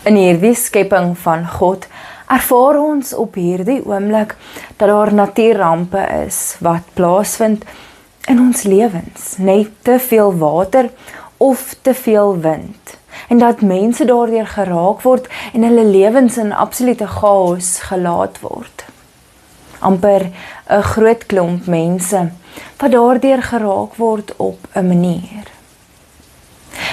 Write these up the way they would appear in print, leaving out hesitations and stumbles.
In hierdie skepping van God ervaar ons op hierdie oomblik dat daar natuurrampe is wat plaasvind in ons lewens, net te veel water of te veel wind, en dat mense daardeur geraak word en hulle lewens in absolute chaos gelaat word. Amper 'n groot klomp mense wat daardeur geraak word op 'n manier.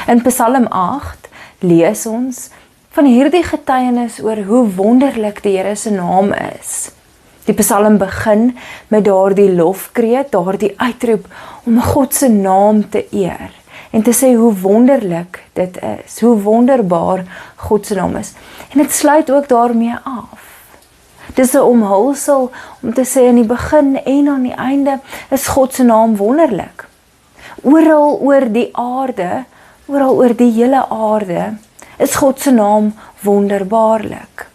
In Psalm 8 lees ons van hierdie getuienis oor hoe wonderlik die Here se naam is. Die Psalm begin met daardie lofkreet, daardie uitroep om God se naam te eer en te sê hoe wonderlik dit is, hoe wonderbaar God se naam is. En dit sluit ook daarmee af. Dis 'n omhulsel om te sê in die begin en aan die einde is God se naam wonderlik. Oral oor die aarde, oral oor die hele aarde, is God se naam wonderbaarlik.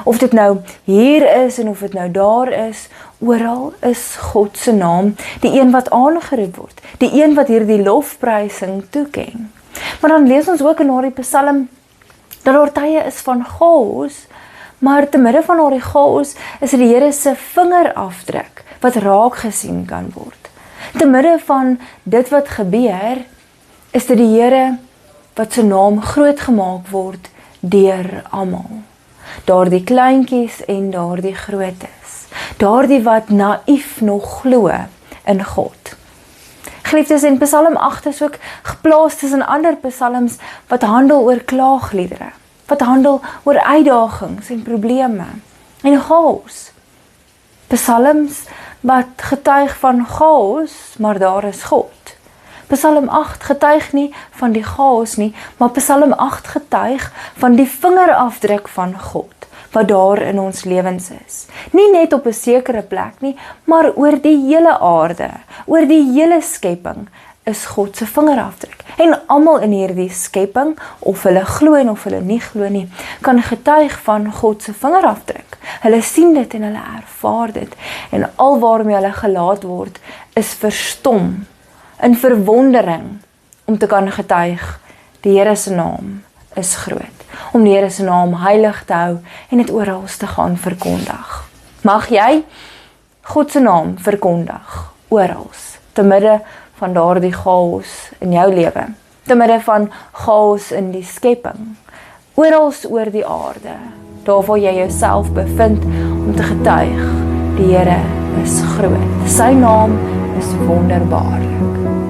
Of dit nou hier is en of dit nou daar is, oral is God se naam die een wat aangeroep word, die een wat hierdie lofprysing toeken. Maar dan lees ons ook in daardie Psalm dat daar tye is van chaos, maar te midde van daardie chaos is dit die Here se vingerafdruk wat raak gesien kan word. Te midde van dit wat gebeur, is dit die Here wat sy naam groot gemaak word deur almal. Daardie kleintjies en daardie grootes. Daardie wat naïef nog glo in God. Geliefdes, en Psalm 8 is ook geplaas tussen ander psalms wat handel oor klaagliedere, wat handel oor uitdagings en probleme en chaos. Psalms wat getuig van chaos, maar daar is God. Psalm 8 getuig nie van die chaos nie, maar Psalm 8 getuig van die vingerafdruk van God, wat daar in ons lewens is. Nie net op 'n sekere plek nie, maar oor die hele aarde, oor die hele skepping, is God se vingerafdruk. En almal in hierdie skepping, of hulle glo en of hulle nie glo nie, kan getuig van God se vingerafdruk. Hulle sien dit en hulle ervaar dit, en al waarmee hulle gelaat word, is verstom, in verwondering, om te kan getuig, die Here se naam is groot, om die Here se naam heilig te hou, en dit oral te gaan verkondig. Mag jy God se naam verkondig, oral, te midde van daardie chaos in jou lewe, te midde van chaos in die skepping, oral oor die aarde, daar waar jy jouself bevind, om te getuig, die Here is groot, sy naam is wonderbaarlik.